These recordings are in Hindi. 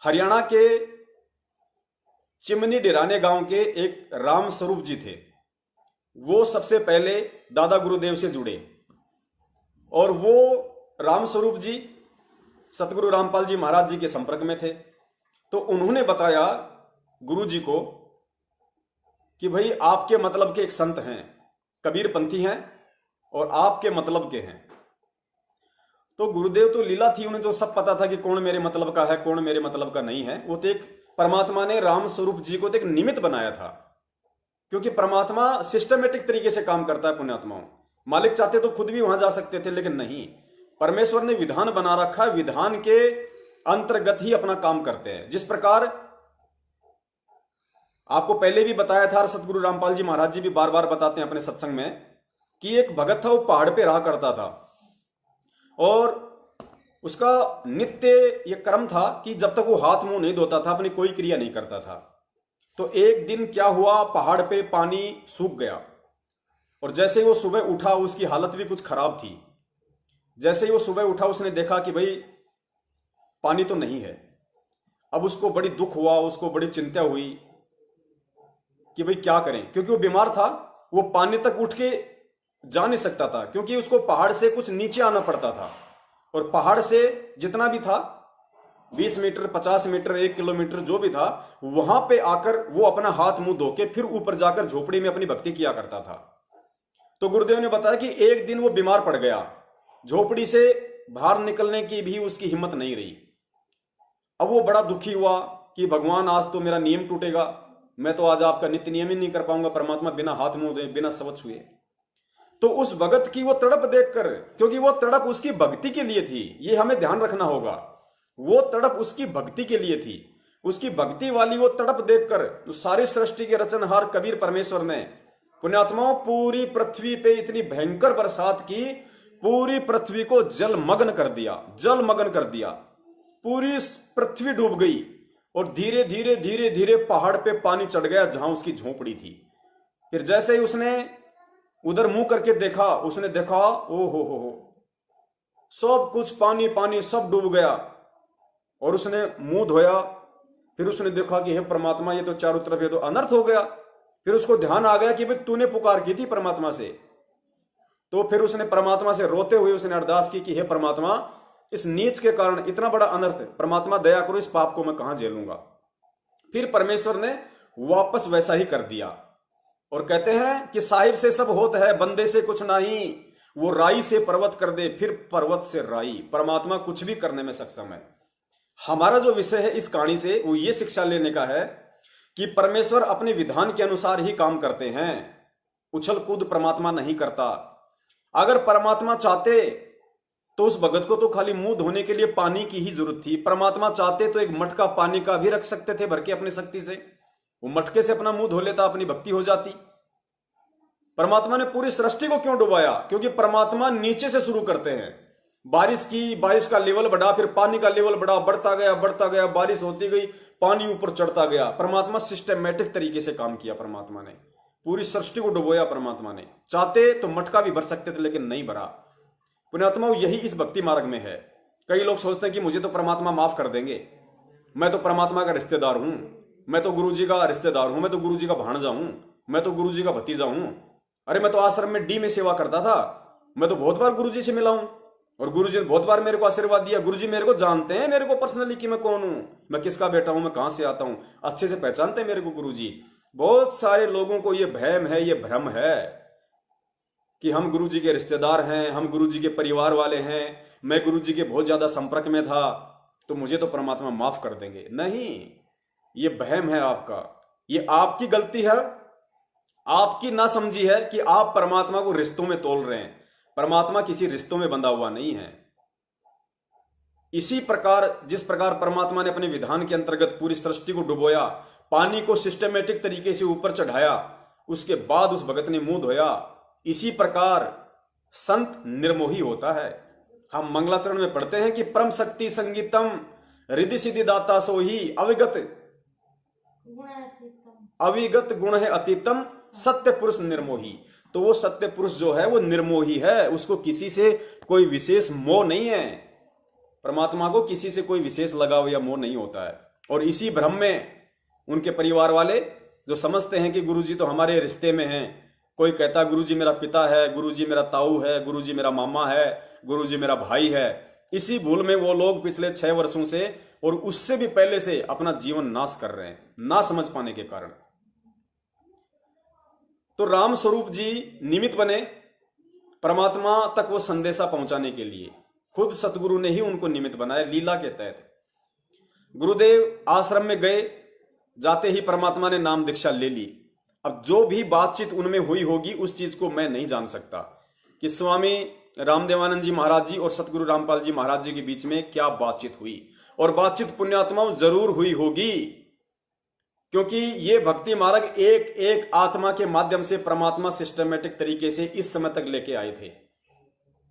हरियाणा के चिमनी डिराने गांव के एक राम स्वरूप जी थे। वो सबसे पहले दादा गुरुदेव से जुड़े और वो राम स्वरूप जी सतगुरु रामपाल जी महाराज जी के संपर्क में थे। तो उन्होंने बताया गुरु जी को कि भाई आपके मतलब के एक संत हैं, कबीर पंथी हैं और आपके मतलब के हैं। तो गुरुदेव तो लीला थी, उन्हें तो सब पता था कि कौन मेरे मतलब का है, कौन मेरे मतलब का नहीं है। वो तो एक परमात्मा ने राम स्वरूप जी को तो एक निमित्त बनाया था, क्योंकि परमात्मा सिस्टमेटिक तरीके से काम करता है पुण्यात्माओं। मालिक चाहते तो खुद भी वहां जा सकते थे, लेकिन नहीं, परमेश्वर ने विधान बना रखा है, विधान के अंतर्गत ही अपना काम करते हैं। जिस प्रकार आपको पहले भी बताया था और सतगुरु रामपाल जी महाराज जी भी बार बार बताते हैं अपने सत्संग में कि एक भगत था, वो पहाड़ पे रहा करता था और उसका नित्य ये कर्म था कि जब तक वो हाथ मुंह नहीं धोता था, अपनी कोई क्रिया नहीं करता था। तो एक दिन क्या हुआ, पहाड़ पे पानी सूख गया और जैसे ही वो सुबह उठा, उसकी हालत भी कुछ खराब थी। जैसे ही वो सुबह उठा, उसने देखा कि भाई पानी तो नहीं है। अब उसको बड़ी दुख हुआ, उसको बड़ी चिंता हुई कि भाई क्या करें, क्योंकि वो बीमार था, वो पानी तक उठ के जा नहीं सकता था, क्योंकि उसको पहाड़ से कुछ नीचे आना पड़ता था और पहाड़ से जितना भी था 20 मीटर 50 मीटर 1 किलोमीटर जो भी था, वहां पे आकर वो अपना हाथ मुंह धो के फिर ऊपर जाकर झोपड़ी में अपनी भक्ति किया करता था। तो गुरुदेव ने बताया कि एक दिन वो बीमार पड़ गया, झोपड़ी से बाहर निकलने की भी उसकी हिम्मत नहीं रही। अब वो बड़ा दुखी हुआ कि भगवान आज तो मेरा नियम टूटेगा, मैं तो आज आपका नित्य नियम ही नहीं कर पाऊंगा, परमात्मा बिना हाथ मुंह दे बिना शपथ छुए। तो उस भगत की वो तड़प देखकर, क्योंकि वो तड़प उसकी भक्ति के लिए थी, ये हमें ध्यान रखना होगा, वो तड़प उसकी भक्ति के लिए थी। उसकी भक्ति वाली वो तड़प देखकर उस सारी सृष्टि के रचनहार कबीर परमेश्वर ने पुण्यात्माओं पूरी पृथ्वी पे इतनी भयंकर बरसात की, पूरी पृथ्वी को जलमग्न कर दिया, जलमग्न कर दिया। पूरी पृथ्वी डूब गई और धीरे धीरे धीरे धीरे पहाड़ पे पानी चढ़ गया जहां उसकी झोपड़ी थी। फिर जैसे ही उसने उधर मुंह करके देखा, उसने देखा ओ हो, सब कुछ पानी पानी सब डूब गया। और उसने मुंह धोया, फिर उसने देखा कि हे परमात्मा, ये तो चारों तरफ ये तो अनर्थ हो गया। फिर उसको ध्यान आ गया कि भाई तूने पुकार की थी परमात्मा से। तो फिर उसने परमात्मा से रोते हुए उसने अरदास की कि हे परमात्मा, इस नीच के कारण इतना बड़ा अनर्थ, परमात्मा दया करो, इस पाप को मैं कहां झेलूंगा। फिर परमेश्वर ने वापस वैसा ही कर दिया और कहते हैं कि साहिब से सब होता है, बंदे से कुछ नहीं, वो राई से पर्वत कर दे, फिर पर्वत से राई। परमात्मा कुछ भी करने में सक्षम है। हमारा जो विषय है इस कहानी से वो ये शिक्षा लेने का है कि परमेश्वर अपने विधान के अनुसार ही काम करते हैं, उछल कूद परमात्मा नहीं करता। अगर परमात्मा चाहते तो उस भगत को तो खाली मुंह धोने के लिए पानी की ही जरूरत थी। परमात्मा चाहते तो एक मटका पानी का भी रख सकते थे भर के अपनी शक्ति से, वो मटके से अपना मुंह धो लेता, अपनी भक्ति हो जाती। परमात्मा ने पूरी सृष्टि को क्यों डुबाया? क्योंकि परमात्मा नीचे से शुरू करते हैं। बारिश का लेवल बढ़ा, फिर पानी का लेवल बढ़ा, बढ़ता गया, बारिश होती गई, पानी ऊपर चढ़ता गया। परमात्मा सिस्टमैटिक तरीके से काम किया। परमात्मा ने पूरी सृष्टि को डुबोया। परमात्मा ने चाहते तो मटका भी भर सकते थे, लेकिन नहीं भरा। पुण्यात्मा यही इस भक्ति मार्ग में है। कई लोग सोचते हैं कि मुझे तो परमात्मा माफ कर देंगे, मैं तो परमात्मा का रिश्तेदार हूं, मैं तो गुरु जी का रिश्तेदार हूं, मैं तो गुरु जी का भाणजा हूं, मैं तो गुरु जी का भतीजा हूं। अरे मैं तो आश्रम में डी में सेवा करता था, मैं तो बहुत बार गुरु जी से मिला हूं और गुरु जी ने बहुत बार मेरे को आशीर्वाद दिया। गुरु जी मेरे को जानते हैं, मेरे को पर्सनली कि मैं कौन हूं, मैं किसका बेटा हूं, मैं कहां से आता हूं, अच्छे से पहचानते हैं मेरे को गुरु जी। बहुत सारे लोगों को ये भयम है, ये भ्रम है कि हम गुरु जी के रिश्तेदार हैं, हम गुरु जी के परिवार वाले हैं, मैं गुरु जी के बहुत ज्यादा संपर्क में था तो मुझे तो परमात्मा माफ कर देंगे। नहीं, ये भ्रम है आपका, ये आपकी गलती है, आपकी ना समझी है कि आप परमात्मा को रिश्तों में तोल रहे हैं। परमात्मा किसी रिश्तों में बंधा हुआ नहीं है। इसी प्रकार जिस प्रकार परमात्मा ने अपने विधान के अंतर्गत पूरी सृष्टि को डुबोया, पानी को सिस्टमेटिक तरीके से ऊपर चढ़ाया, उसके बाद उस भगत ने मुंह धोया, इसी प्रकार संत निर्मोही होता है। हम मंगलाचरण में पढ़ते हैं कि परम शक्ति संगीतम रिद्धि सिद्धि दाता सोही अविगत गुण है अतीतम सत्य पुरुष निर्मोही। तो वो सत्य पुरुष जो है वो निर्मोही है, उसको किसी से कोई विशेष मोह नहीं है। परमात्मा को किसी से कोई विशेष लगाव या मोह नहीं होता है। और इसी भ्रम में उनके परिवार वाले जो समझते हैं कि गुरुजी तो हमारे रिश्ते में हैं, कोई कहता गुरुजी मेरा पिता है, गुरुजी मेरा ताऊ है, गुरुजी मेरा मामा है, गुरुजी मेरा भाई है, इसी भूल में वो लोग पिछले 6 वर्षों से और उससे भी पहले से अपना जीवन नाश कर रहे हैं, ना समझ पाने के कारण। तो राम स्वरूप जी निमित्त बने परमात्मा तक वो संदेशा पहुंचाने के लिए। खुद सतगुरु ने ही उनको निमित्त बनाया लीला के तहत। गुरुदेव आश्रम में गए, जाते ही परमात्मा ने नाम दीक्षा ले ली। अब जो भी बातचीत उनमें हुई होगी उस चीज को मैं नहीं जान सकता कि स्वामी रामदेवानंद जी महाराज जी और सतगुरु रामपाल जी महाराज जी के बीच में क्या बातचीत हुई, और बातचीत पुण्यात्माओं जरूर हुई होगी, क्योंकि ये भक्ति मार्ग एक एक आत्मा के माध्यम से परमात्मा सिस्टमेटिक तरीके से इस समय तक लेके आए थे।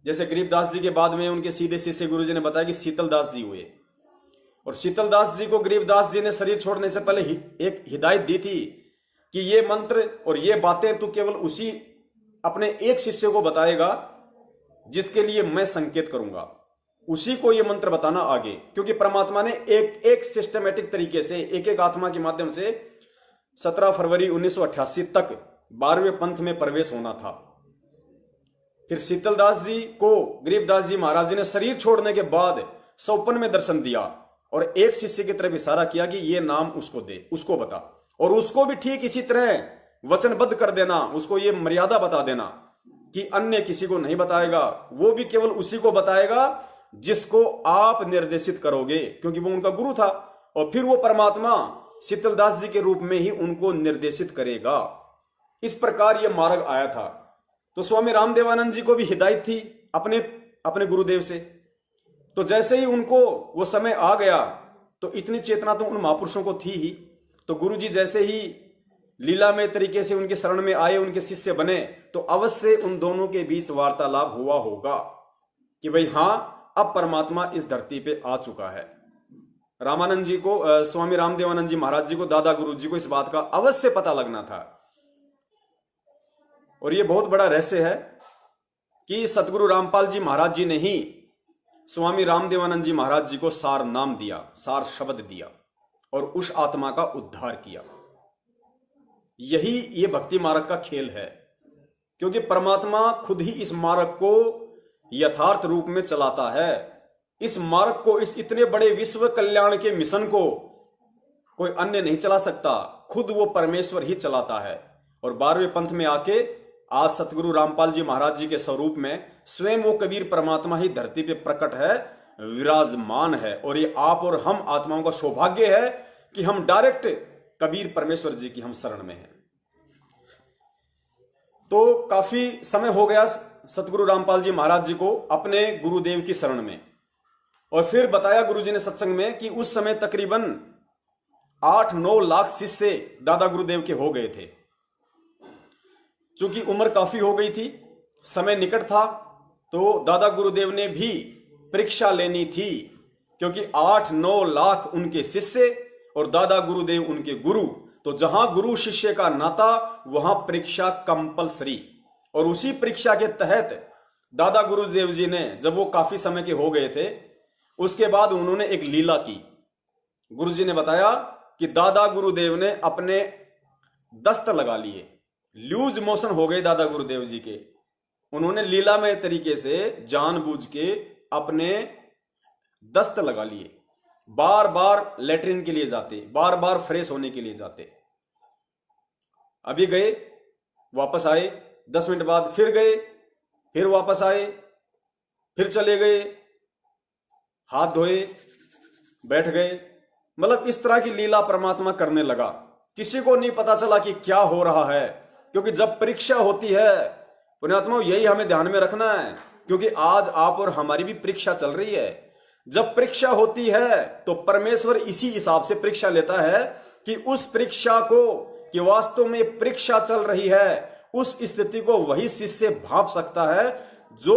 जैसे गरीबदास जी के बाद में उनके सीधे शिष्य गुरु जी ने बताया कि शीतलदास जी हुए, और शीतलदास जी को गरीबदास जी ने शरीर छोड़ने से पहले एक हिदायत दी थी कि ये मंत्र और ये बातें तू केवल उसी अपने एक शिष्य को बताएगा जिसके लिए मैं संकेत करूंगा, उसी को ये मंत्र बताना आगे, क्योंकि परमात्मा ने एक एक सिस्टमेटिक तरीके से एक एक आत्मा के माध्यम से 17 फरवरी 1988 तक 12वें पंथ में प्रवेश होना था। फिर शीतलदास जी को गरीबदास जी महाराज जी ने शरीर छोड़ने के बाद सौपन में दर्शन दिया और एक शिष्य की तरफ इशारा किया कि ये नाम उसको दे, उसको बता, और उसको भी ठीक इसी तरह वचनबद्ध कर देना, उसको ये मर्यादा बता देना कि अन्य किसी को नहीं बताएगा, वो भी केवल उसी को बताएगा जिसको आप निर्देशित करोगे, क्योंकि वो उनका गुरु था। और फिर वो परमात्मा शीतलदास जी के रूप में ही उनको निर्देशित करेगा। इस प्रकार ये मार्ग आया था। तो स्वामी रामदेवानंद जी को भी हिदायत थी अपने गुरुदेव से। तो जैसे ही उनको वो समय आ गया तो इतनी चेतना तो उन महापुरुषों को थी ही। तो गुरु जी जैसे ही लीला में तरीके से उनके शरण में आए, उनके शिष्य बने, तो अवश्य उन दोनों के बीच वार्तालाप हुआ होगा कि भाई हाँ, अब परमात्मा इस धरती पे आ चुका है। रामानंद जी को, स्वामी रामदेवानंद जी महाराज जी को, दादा गुरु जी को इस बात का अवश्य पता लगना था। और ये बहुत बड़ा रहस्य है कि सतगुरु रामपाल जी महाराज जी ने ही स्वामी रामदेवानंद जी महाराज जी को सार नाम दिया, सार शब्द दिया और उस आत्मा का उद्धार किया। यही ये भक्ति मार्ग का खेल है, क्योंकि परमात्मा खुद ही इस मार्ग को यथार्थ रूप में चलाता है। इस मार्ग को, इस इतने बड़े विश्व कल्याण के मिशन को कोई अन्य नहीं चला सकता, खुद वो परमेश्वर ही चलाता है। और 12वें पंथ में आके आज सतगुरु रामपाल जी महाराज जी के स्वरूप में स्वयं वो कबीर परमात्मा ही धरती पे प्रकट है, विराजमान है। और ये आप और हम आत्माओं का सौभाग्य है कि हम डायरेक्ट कबीर परमेश्वर जी की हम शरण में हैं। तो काफी समय हो गया सतगुरु रामपाल जी महाराज जी को अपने गुरुदेव की शरण में। और फिर बताया गुरु जी ने सत्संग में कि उस समय तकरीबन 8-9 लाख शिष्य दादा गुरुदेव के हो गए थे। चूंकि उम्र काफी हो गई थी, समय निकट था, तो दादा गुरुदेव ने भी परीक्षा लेनी थी, क्योंकि 8-9 लाख उनके शिष्य और दादा गुरुदेव उनके गुरु। तो जहां गुरु शिष्य का नाता, वहां परीक्षा कंपलसरी। और उसी परीक्षा के तहत दादा गुरुदेव जी ने, जब वो काफी समय के हो गए थे, उसके बाद उन्होंने एक लीला की। गुरु जी ने बताया कि दादा गुरुदेव ने अपने दस्त लगा लिए, लूज मोशन हो गए दादा गुरुदेव जी के। उन्होंने लीला में तरीके से जानबूझ के अपने दस्त लगा लिए, बार बार लेटरिन के लिए जाते, बार बार फ्रेश होने के लिए जाते। अभी गए, वापस आए, 10 मिनट बाद फिर गए, फिर वापस आए, फिर चले गए, हाथ धोए, बैठ गए। मतलब इस तरह की लीला परमात्मा करने लगा। किसी को नहीं पता चला कि क्या हो रहा है, क्योंकि जब परीक्षा होती है, पुण्यात्मा यही हमें ध्यान में रखना है, क्योंकि आज आप और हमारी भी परीक्षा चल रही है। जब परीक्षा होती है तो परमेश्वर इसी हिसाब से परीक्षा लेता है कि उस परीक्षा को, कि वास्तव में परीक्षा चल रही है, उस स्थिति को वही शिष्य भांप सकता है जो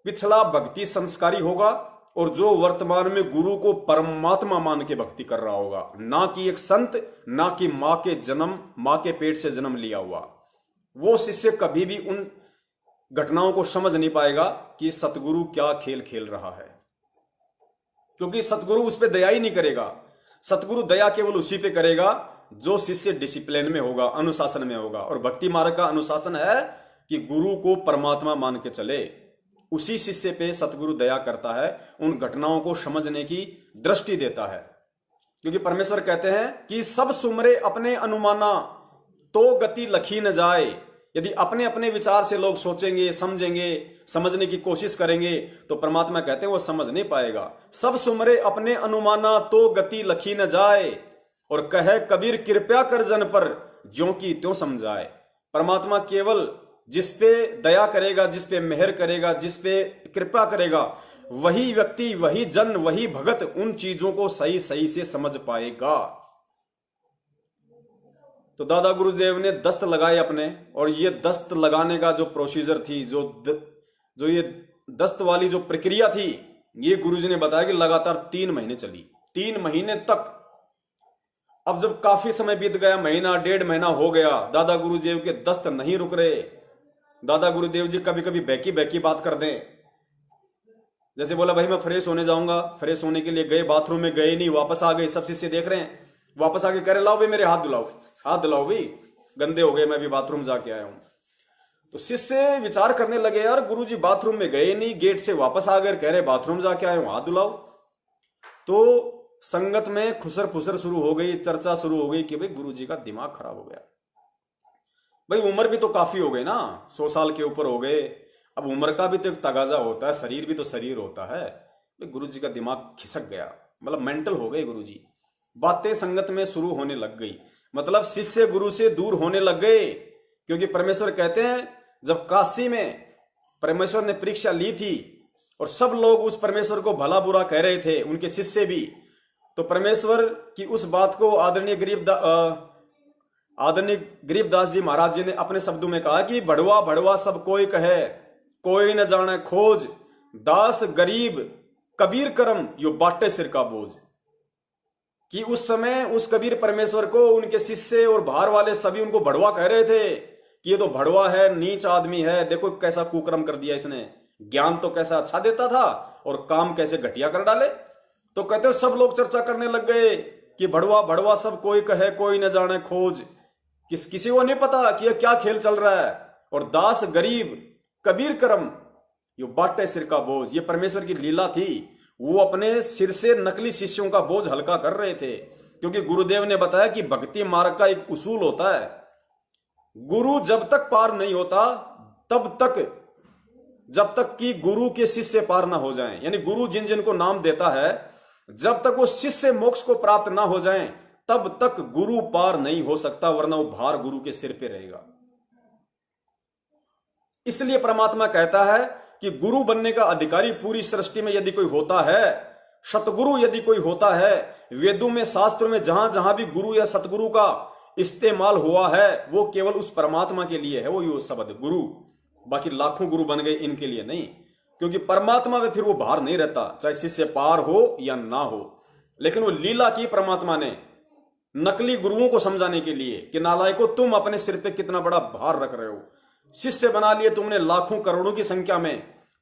पिछला भक्ति संस्कारी होगा और जो वर्तमान में गुरु को परमात्मा मान के भक्ति कर रहा होगा, ना कि एक संत, ना कि मां के पेट से जन्म लिया हुआ। वो शिष्य कभी भी उन घटनाओं को समझ नहीं पाएगा कि सतगुरु क्या खेल खेल रहा है, क्योंकि सतगुरु उस पर दया ही नहीं करेगा। सतगुरु दया केवल उसी पे करेगा जो शिष्य डिसिप्लिन में होगा, अनुशासन में होगा। और भक्ति मार्ग का अनुशासन है कि गुरु को परमात्मा मान के चले। उसी शिष्य पे सतगुरु दया करता है, उन घटनाओं को समझने की दृष्टि देता है। क्योंकि परमेश्वर कहते हैं कि सब सुमरे अपने अनुमाना तो गति लखी न जाए। यदि अपने अपने विचार से लोग सोचेंगे, समझेंगे, समझने की कोशिश करेंगे तो परमात्मा कहते हैं वो समझ नहीं पाएगा। सब सुमरे अपने अनुमाना तो गति लखी न जाए, और कहे कबीर कृपया कर जन पर ज्यों की त्यों समझाए। परमात्मा केवल जिस पे दया करेगा, जिस पे मेहर करेगा, जिस पे कृपा करेगा, वही व्यक्ति, वही जन, वही भगत उन चीजों को सही सही से समझ पाएगा। तो दादा गुरुदेव ने दस्त लगाए अपने, और ये दस्त लगाने का जो प्रोसीजर थी, जो ये दस्त वाली जो प्रक्रिया थी, ये गुरुजी ने बताया कि लगातार 3 महीने चली, 3 महीने तक। अब जब काफी समय बीत गया, महीना 1.5 महीना हो गया, दादा गुरुदेव के दस्त नहीं रुक रहे। दादा गुरुदेव जी कभी कभी बहकी बहकी बात कर दें, जैसे बोला भाई मैं फ्रेश होने जाऊंगा, फ्रेश होने के लिए गए, बाथरूम में गए नहीं, वापस आ गए, सब शिष्य देख रहे हैं, वापस आके कह रहे लाओ भाई मेरे हाथ धुलाओ, हाथ धुलाओ भाई, गंदे हो गए, मैं भी बाथरूम जाके आया हूं। तो शिष्य विचार करने लगे, यार गुरुजी बाथरूम में गए नहीं, गेट से वापस आ गए, कह रहे बाथरूम जाके आए हूं, हाथ धुलाओ। तो संगत में खुसर फुसर शुरू हो गई, चर्चा शुरू हो गई कि भाई गुरुजी का दिमाग खराब हो गया। भाई उम्र भी तो काफी हो गई ना, 100 साल के ऊपर हो गए, अब उम्र का भी तो एक तगाजा होता है, शरीर भी तो शरीर होता है। भाई गुरुजी का दिमाग खिसक गया, मतलब मेंटल हो गए गुरुजी। बातें संगत में शुरू होने लग गई, मतलब शिष्य गुरु से दूर होने लग गए। क्योंकि परमेश्वर कहते हैं जब काशी में परमेश्वर ने परीक्षा ली थी और सब लोग उस परमेश्वर को भला बुरा कह रहे थे, उनके शिष्य भी, तो परमेश्वर की उस बात को आदरणीय गरीबदास जी महाराज जी ने अपने शब्दों में कहा कि भड़वा भड़वा सब कोई कहे, कोई न जाने खोज, दास गरीब कबीर करम यो बाटे सिर का बोझ। कि उस समय उस कबीर परमेश्वर को उनके शिष्य और बाहर वाले सभी उनको भड़वा कह रहे थे कि ये तो भड़वा है, नीच आदमी है, देखो कैसा कुकर्म कर दिया इसने, ज्ञान तो कैसा अच्छा देता था और काम कैसे घटिया कर डाले। तो कहते हो सब लोग चर्चा करने लग गए कि भड़वा भड़वा सब कोई कहे, कोई न जाने खोज, किसी को नहीं पता कि यह क्या खेल चल रहा है। और दास गरीब कबीर करम यो बाटे सिर का बोझ, ये परमेश्वर की लीला थी। वो अपने सिर से नकली शिष्यों का बोझ हल्का कर रहे थे। क्योंकि गुरुदेव ने बताया कि भक्ति मार्ग का एक उसूल होता है, गुरु जब तक पार नहीं होता तब तक, जब तक कि गुरु के शिष्य पार ना हो जाएं, यानी गुरु जिन जिन को नाम देता है, जब तक वो शिष्य मोक्ष को प्राप्त ना हो जाएं तब तक गुरु पार नहीं हो सकता, वरना वो भार गुरु के सिर पे रहेगा। इसलिए परमात्मा कहता है कि गुरु बनने का अधिकारी पूरी सृष्टि में यदि कोई होता है, सतगुरु यदि कोई होता है, वेदों में शास्त्रों में जहां जहां भी गुरु या सतगुरु का इस्तेमाल हुआ है वो केवल उस परमात्मा के लिए है, वो यो शब्द गुरु। बाकी लाखों गुरु बन गए, इनके लिए नहीं, क्योंकि परमात्मा में फिर वो भार नहीं रहता, चाहे शिष्य पार हो या ना हो। लेकिन वो लीला की परमात्मा ने नकली गुरुओं को समझाने के लिए कि नालायकों तुम अपने सिर पे कितना बड़ा भार रख रहे हो, शिष्य बना लिए तुमने लाखों करोड़ों की संख्या में,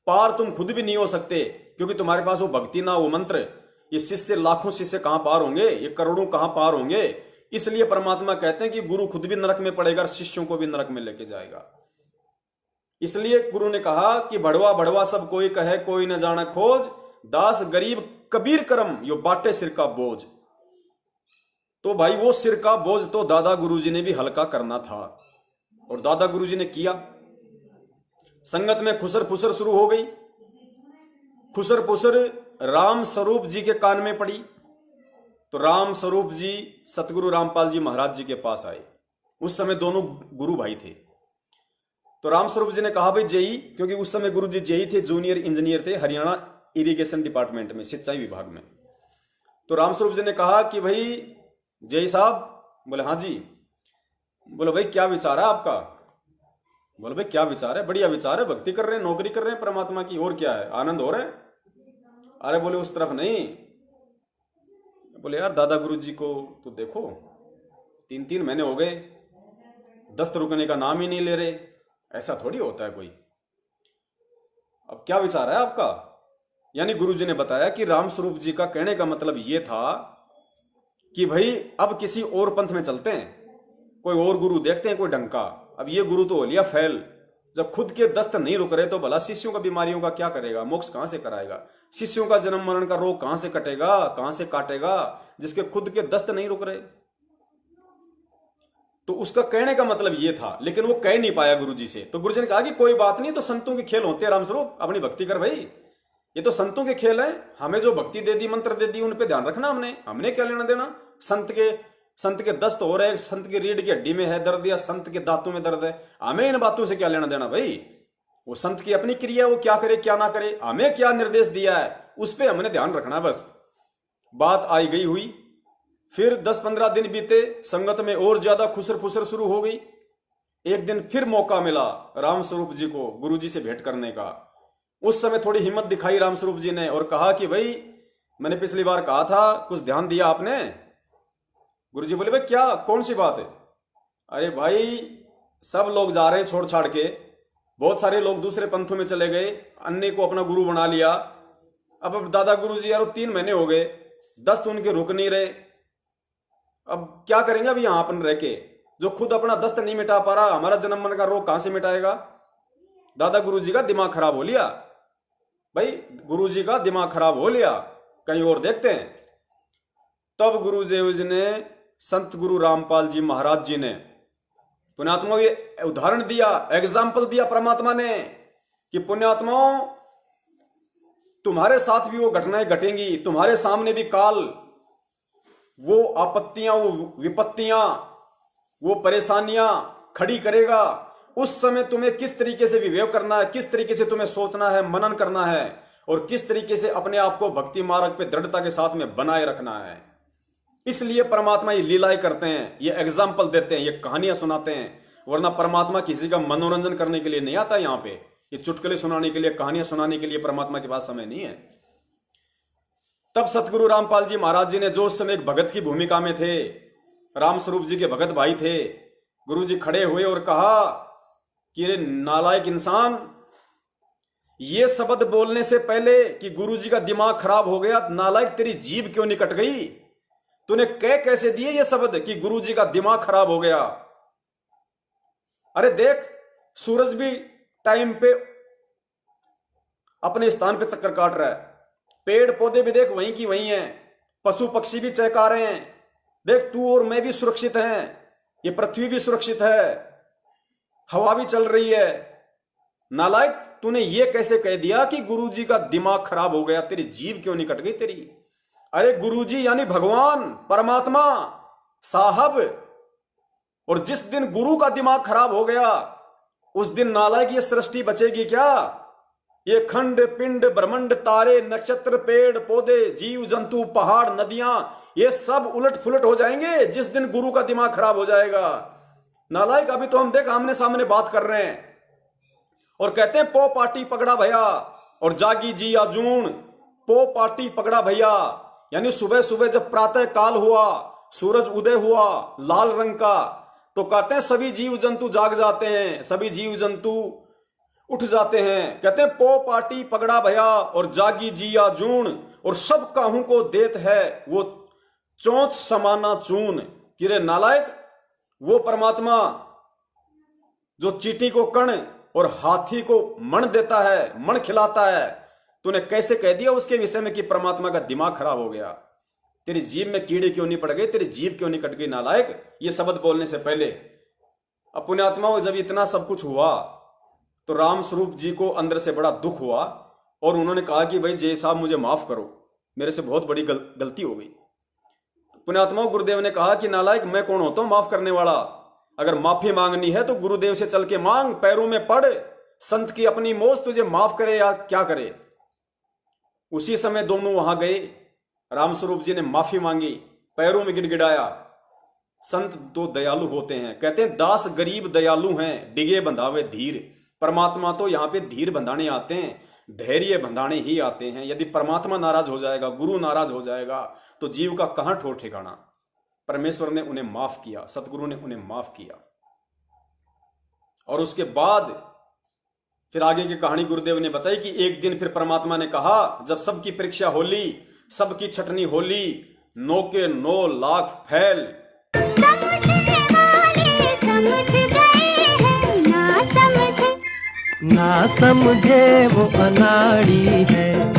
पार तुम खुद भी नहीं हो सकते क्योंकि तुम्हारे पास वो भक्ति ना वो मंत्र। ये शिष्य लाखों शिष्य कहां पार होंगे, ये करोड़ों कहां पार होंगे। इसलिए परमात्मा कहते हैं कि गुरु खुद भी नरक में पड़ेगा और शिष्यों को भी नरक में लेके जाएगा। इसलिए गुरु ने कहा कि भड़वा भड़वा सब कोई कहे, कोई न जाने खोज, दास गरीब कबीर करम यो बाटे सिर का बोझ। तो भाई वो सिर का बोझ तो दादा गुरुजी ने भी हल्का करना था, और दादा गुरुजी ने किया। संगत में खुसर फुसर शुरू हो गई। खुसर फुसर राम स्वरूप जी के कान में पड़ी, तो राम स्वरूप जी सतगुरु रामपाल जी महाराज जी के पास आए। उस समय दोनों गुरु भाई थे। तो राम स्वरूप जी ने कहा भाई जेई, क्योंकि उस समय गुरु जी जेई थे, जूनियर इंजीनियर थे हरियाणा इरिगेशन डिपार्टमेंट में, सिंचाई विभाग में। तो राम स्वरूप जी ने कहा कि भाई जेई साहब, बोले हाँ जी। बोले भाई क्या विचार है आपका? बोले भाई क्या विचार है? बढ़िया विचार है, भक्ति कर रहे हैं, नौकरी कर रहे हैं परमात्मा की, और क्या है, आनंद हो रहा है। अरे बोले उस तरफ नहीं। बोले यार दादा गुरु जी को तो देखो, 3-3 महीने हो गए, दस्त रुकने का नाम ही नहीं ले रहे, ऐसा थोड़ी होता है कोई। अब क्या विचार है आपका? यानी गुरु जी ने बताया कि राम स्वरूप जी का कहने का मतलब यह था कि भाई अब किसी और पंथ में चलते हैं, कोई और गुरु देखते हैं, कोई ढंग का। अब ये गुरु तो हो लिया फैल, जब खुद के दस्त नहीं रुक रहे तो भला शिष्यों का बीमारियों का क्या करेगा, मोक्ष कहां से कराएगा, शिष्यों का जन्म मरण का रोग कहां से कटेगा, कहां से काटेगा, जिसके खुद के दस्त नहीं रुक रहे। तो उसका कहने का मतलब ये था, लेकिन वो कह नहीं पाया गुरुजी से। तो गुरुजी ने कहा कि कोई बात नहीं, तो संतों के खेल होते हैं रामस्वरूप, अपनी भक्ति कर भाई, ये तो संतों के खेल है, हमें जो भक्ति दे दी, मंत्र दे दी, उन पे ध्यान रखना, हमने क्या लेना देना। संत के दस्त हो रहे, संत की रीढ़ की हड्डी में है दर्द, या संत के दांतों में दर्द है, हमें इन बातों से क्या लेना देना भाई। वो संत की अपनी क्रिया, वो क्या करे क्या ना करे, हमें क्या निर्देश दिया है उस पर हमने ध्यान रखना बस। बात आई गई हुई। फिर 10-15 दिन बीते, संगत में और ज्यादा खुसर फुसर शुरू हो गई। एक दिन फिर मौका मिला रामस्वरूप जी को गुरुजी से भेंट करने का। उस समय थोड़ी हिम्मत दिखाई रामस्वरूप जी ने और कहा कि भाई मैंने पिछली बार कहा था, कुछ ध्यान दिया आपने। गुरुजी बोले भाई क्या, कौन सी बात है। अरे भाई सब लोग जा रहे हैं छोड़ छाड़ के, बहुत सारे लोग दूसरे पंथों में चले गए, अन्य को अपना गुरु बना लिया। अब दादा गुरुजी यार 3 महीने हो गए, दस्त उनके रुक नहीं रहे, अब क्या करेंगे अब यहां अपन रह के, जो खुद अपना दस्त नहीं मिटा पा रहा, हमारा जन्म मरण का रोग कहां से मिटाएगा। दादा गुरुजी का दिमाग खराब हो लिया भाई, गुरुजी का दिमाग खराब हो लिया, कहीं और देखते हैं। तब गुरुदेव जी ने, संत गुरु रामपाल जी महाराज जी ने, पुण्यात्मा ये उदाहरण दिया, एग्जाम्पल दिया परमात्मा ने कि पुण्यात्माओं तुम्हारे साथ भी वो घटनाएं घटेंगी, तुम्हारे सामने भी काल, वो आपत्तियां, वो विपत्तियां, वो परेशानियां खड़ी करेगा। उस समय तुम्हें किस तरीके से विवेक करना है, किस तरीके से तुम्हें सोचना है, मनन करना है, और किस तरीके से अपने आप को भक्ति मार्ग पे दृढ़ता के साथ में बनाए रखना है। इसलिए परमात्मा ये लीलाएं करते हैं, ये एग्जाम्पल देते हैं, ये कहानियां सुनाते हैं, वरना परमात्मा किसी का मनोरंजन करने के लिए नहीं आता यहां पे। ये चुटकुले सुनाने के लिए, कहानियां सुनाने के लिए परमात्मा के पास समय नहीं है। तब सतगुरु रामपाल जी महाराज जी ने, जो उस समय एक भगत की भूमिका में थे, रामस्वरूप जी के भगत भाई थे, गुरु जी खड़े हुए और कहा कि रे नालायक इंसान, ये शब्द बोलने से पहले कि गुरु जी का दिमाग खराब हो गया, नालायक तेरी जीभ क्यों नहीं कट गई, तूने कह कैसे दिए ये शब्द कि गुरु जी का दिमाग खराब हो गया। अरे देख, सूरज भी टाइम पे अपने स्थान पे चक्कर काट रहा है, पेड़ पौधे भी देख वहीं की वहीं हैं, पशु पक्षी भी चहका रहे हैं, देख तू और मैं भी सुरक्षित हैं, ये पृथ्वी भी सुरक्षित है, हवा भी चल रही है। नालायक, तूने ये कैसे कह दिया कि गुरुजी का दिमाग खराब हो गया, तेरी जीभ क्यों नहीं कट गई तेरी। अरे गुरुजी यानी भगवान, परमात्मा, साहब, और जिस दिन गुरु का दिमाग खराब हो गया उस दिन नालायक ये सृष्टि बचेगी क्या। ये खंड पिंड ब्रह्मांड, तारे नक्षत्र, पेड़ पौधे, जीव जंतु, पहाड़ नदियां, ये सब उलट फुलट हो जाएंगे जिस दिन गुरु का दिमाग खराब हो जाएगा। नालायक, अभी तो हम देख आमने सामने बात कर रहे हैं और कहते हैं पो पार्टी पकड़ा भैया और जागी जी आजून। पो पार्टी पकड़ा भैया यानी सुबह सुबह जब प्रातः काल हुआ, सूरज उदय हुआ लाल रंग का, तो कहते हैं सभी जीव जंतु जाग जाते हैं, सभी जीव जंतु उठ जाते हैं। कहते हैं पो पार्टी पगड़ा भया और जागी जिया जून, और सब काहू को देत है वो चोंच समाना चून। किरे नालायक, वो परमात्मा जो चींटी को कण और हाथी को मण देता है, मण खिलाता है, तूने कैसे कह दिया उसके विषय में कि परमात्मा का दिमाग खराब हो गया। तेरी जीभ में कीड़े क्यों नहीं पड़ गए, तेरी जीभ क्यों नहीं कट गई नालायक, ये शब्द बोलने से पहले। अब पुण्यात्मा, जब इतना सब कुछ हुआ तो राम स्वरूप जी को अंदर से बड़ा दुख हुआ और उन्होंने कहा कि भाई जय साहब मुझे माफ करो, मेरे से बहुत बड़ी गलती हो गई। पुण्यात्मा, गुरुदेव ने कहा कि नालायक मैं कौन होता हूं माफ करने वाला, अगर माफी मांगनी है तो गुरुदेव से चल के मांग, पैरों में पड़, संत की अपनी मौज तुझे माफ करे या क्या करे। उसी समय दोनों वहां गए, रामस्वरूप जी ने माफी मांगी, पैरों में गिड़गिड़ाया। संत तो दयालु होते हैं, कहते हैं दास गरीब दयालु हैं, डिगे बंधावे धीर। परमात्मा तो यहां पे धीर बंधाने आते हैं, धैर्य बंधाने ही आते हैं। यदि परमात्मा नाराज हो जाएगा, गुरु नाराज हो जाएगा, तो जीव का कहां ठोर ठिकाना। परमेश्वर ने उन्हें माफ किया, सतगुरु ने उन्हें माफ किया। और उसके बाद फिर आगे की कहानी गुरुदेव ने बताई कि एक दिन फिर परमात्मा ने कहा, जब सबकी परीक्षा होली, सबकी छटनी होली, नौ के 9 लाख फैल। समझने वाले समझ गए हैं, ना समझे वो अनाड़ी है।